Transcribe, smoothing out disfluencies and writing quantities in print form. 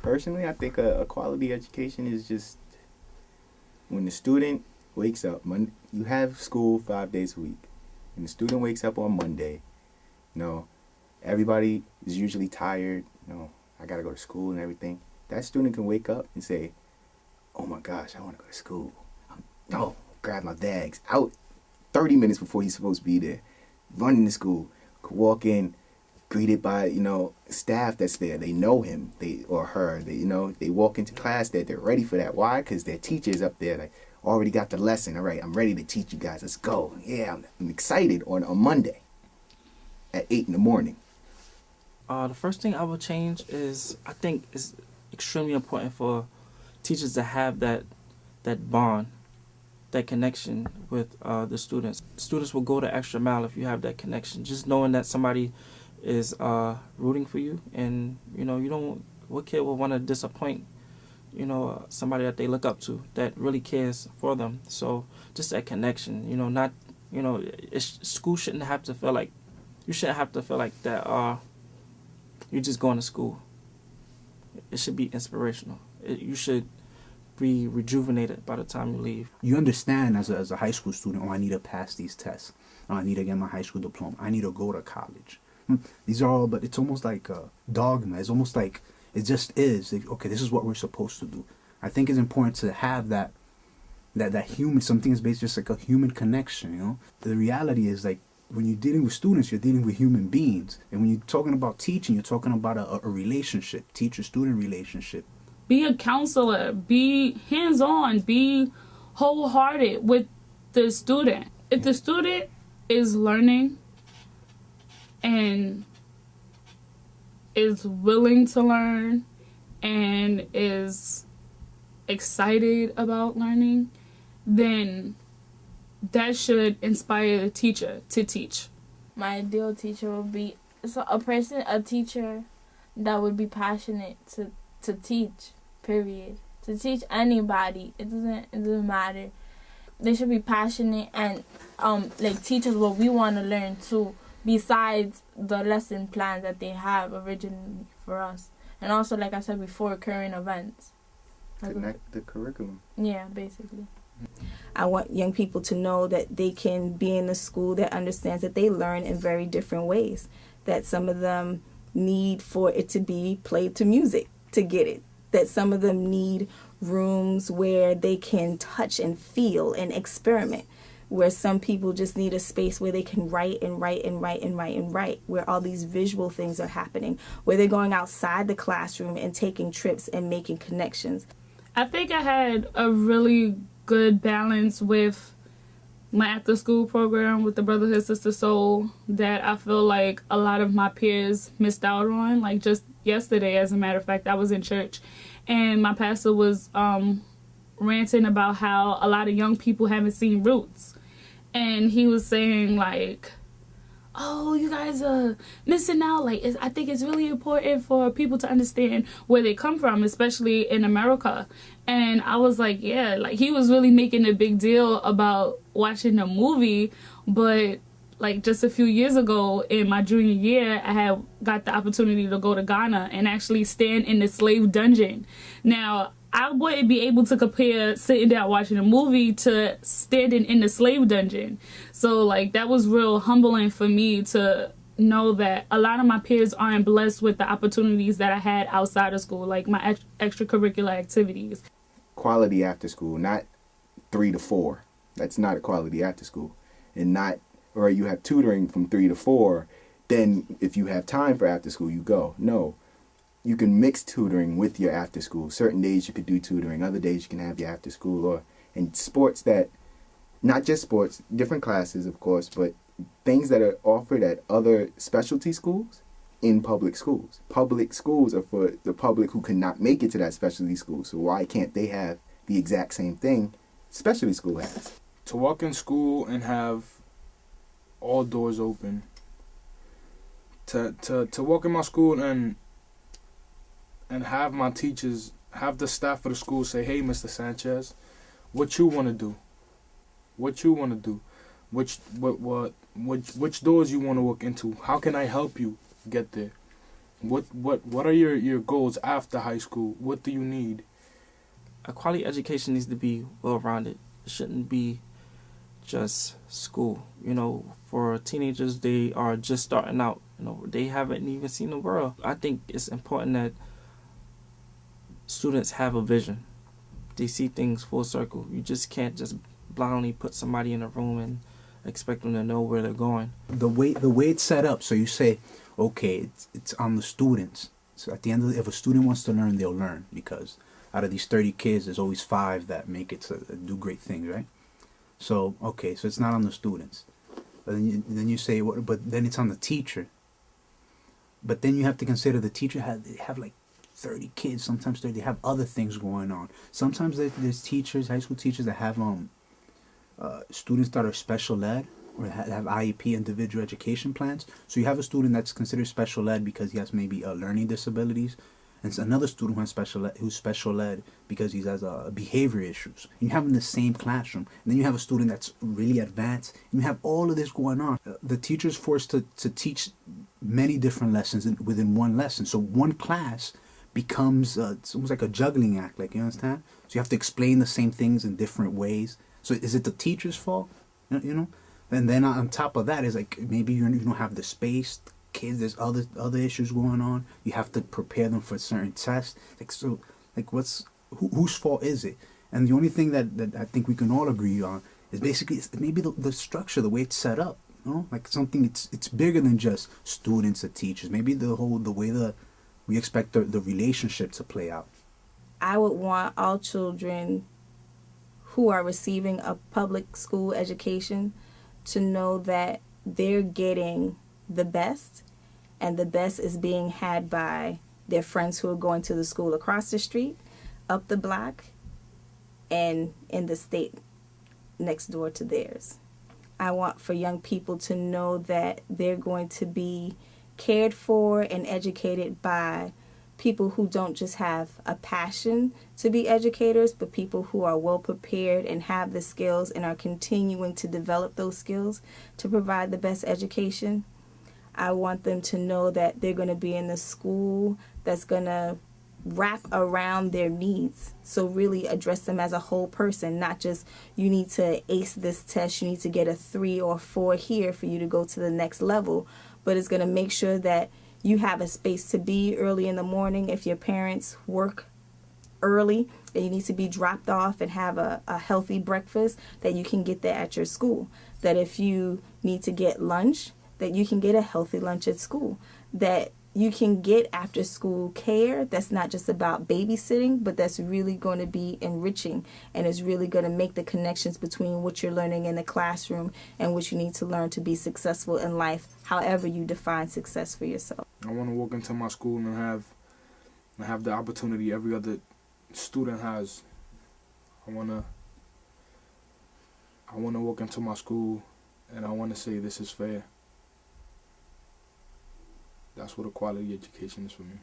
Personally, I think a quality education is just when the student wakes up. You have school 5 days a week. When the student wakes up on Monday, you know, everybody is usually tired. You know, I gotta go to school and everything. That student can wake up and say, "Oh my gosh, I want to go to school." Grab my bags out 30 minutes before he's supposed to be there. Running to school, could walk in, greeted by, staff that's there. They know him, or her. They walk into class that they're ready for that. Why? Because their teacher's up there. Like, already got the lesson. All right, I'm ready to teach you guys. Let's go. Yeah, I'm excited on Monday at 8 in the morning. The first thing I would change is, I think it's extremely important for teachers to have that bond, that connection with the students. Students will go the extra mile if you have that connection. Just knowing that somebody is rooting for you, and what kid would want to disappoint somebody that they look up to, that really cares for them. So just that connection, school shouldn't have to feel like, you shouldn't have to feel like that you're just going to school. It should be inspirational. You should be rejuvenated by the time you leave. You understand as a high school student, I need to pass these tests. I need to get my high school diploma. I need to go to college. These are all, but it's almost like a dogma. It's almost like it just is. Okay, this is what we're supposed to do. I think it's important to have that human, something is based just like a human connection, The reality is, like, when you're dealing with students, you're dealing with human beings. And when you're talking about teaching, you're talking about a relationship, teacher-student relationship. Be a counselor, be hands-on, be wholehearted with the student. If the student is learning and is willing to learn and is excited about learning, then that should inspire the teacher to teach. My ideal teacher would be a teacher that would be passionate to teach, period. To teach anybody. It doesn't matter. They should be passionate and teach us what we want to learn too, besides the lesson plans that they have originally for us. And also, like I said before, current events. Connect the curriculum. Yeah, basically. I want young people to know that they can be in a school that understands that they learn in very different ways. That some of them need for it to be played to music to get it. That some of them need rooms where they can touch and feel and experiment. Where some people just need a space where they can write and write and write and write and write. Where all these visual things are happening. Where they're going outside the classroom and taking trips and making connections. I think I had a really good balance with my after-school program with the Brotherhood Sister Soul that I feel like a lot of my peers missed out on. Like just yesterday, as a matter of fact, I was in church and my pastor was ranting about how a lot of young people haven't seen Roots. And he was saying like, oh, you guys are missing out. Like, I think it's really important for people to understand where they come from, especially in America. And I was like, yeah, like he was really making a big deal about watching the movie. But like just a few years ago in my junior year, I had got the opportunity to go to Ghana and actually stand in the slave dungeon. Now, I wouldn't be able to compare sitting down watching a movie to standing in the slave dungeon. So like that was real humbling for me to know that a lot of my peers aren't blessed with the opportunities that I had outside of school, like my extracurricular activities. Quality after school, not 3 to 4. That's not a quality after school. And not, or you have tutoring from 3 to 4, then if you have time for after school, you go. No. You can mix tutoring with your after school. Certain days you could do tutoring, other days you can have your after school, or in sports that, not just sports, different classes of course, but things that are offered at other specialty schools in public schools. Public schools are for the public who cannot make it to that specialty school. So why can't they have the exact same thing specialty school has? To walk in school and have all doors open. To walk in my school and have my teachers, have the staff of the school say, hey, Mr. Sanchez, what you want to do? What you want to do? Which doors you want to walk into? How can I help you get there? What are your goals after high school? What do you need? A quality education needs to be well-rounded. It shouldn't be just school. For teenagers, they are just starting out. They haven't even seen the world. I think it's important that students have a vision. They see things full circle. You just can't just blindly put somebody in a room and expect them to know where they're going. The way it's set up, so you say, okay, it's on the students. So at the end of if a student wants to learn, they'll learn, because out of these 30 kids, there's always 5 that make it to do great things, right? So okay, so it's not on the students. But then you say, but then it's on the teacher. But then you have to consider the teacher have like 30 kids, sometimes 30. They have other things going on. Sometimes there's teachers, high school teachers, that have students that are special ed or have IEP, individual education plans. So you have a student that's considered special ed because he has maybe learning disabilities, and it's another student who's special ed because he has behavior issues. You have them in the same classroom, and then you have a student that's really advanced, and you have all of this going on. The teacher's forced to teach many different lessons within one lesson. So one class becomes it's almost like a juggling act, like, you understand? So you have to explain the same things in different ways. So is it the teacher's fault? And then on top of that is like maybe you don't have the space. Kids, there's other issues going on. You have to prepare them for certain tests. Whose fault is it? And the only thing that I think we can all agree on is basically maybe the structure, the way it's set up. Like something it's bigger than just students and teachers. Maybe the way we expect the relationship to play out. I would want all children who are receiving a public school education to know that they're getting the best, and the best is being had by their friends who are going to the school across the street, up the block, and in the state next door to theirs. I want for young people to know that they're going to be cared for and educated by people who don't just have a passion to be educators, but people who are well prepared and have the skills and are continuing to develop those skills to provide the best education. I want them to know that they're going to be in the school that's going to wrap around their needs. So really address them as a whole person, not just you need to ace this test, you need to get a 3 or 4 here for you to go to the next level, but it's going to make sure that you have a space to be early in the morning. If your parents work early and you need to be dropped off and have a healthy breakfast, that you can get that at your school. That if you need to get lunch, that you can get a healthy lunch at school. That you can get after school care that's not just about babysitting, but that's really going to be enriching and is really going to make the connections between what you're learning in the classroom and what you need to learn to be successful in life, however you define success for yourself. I want to walk into my school and have the opportunity every other student has. I want to walk into my school and I want to say this is fair. That's what a quality education is for me.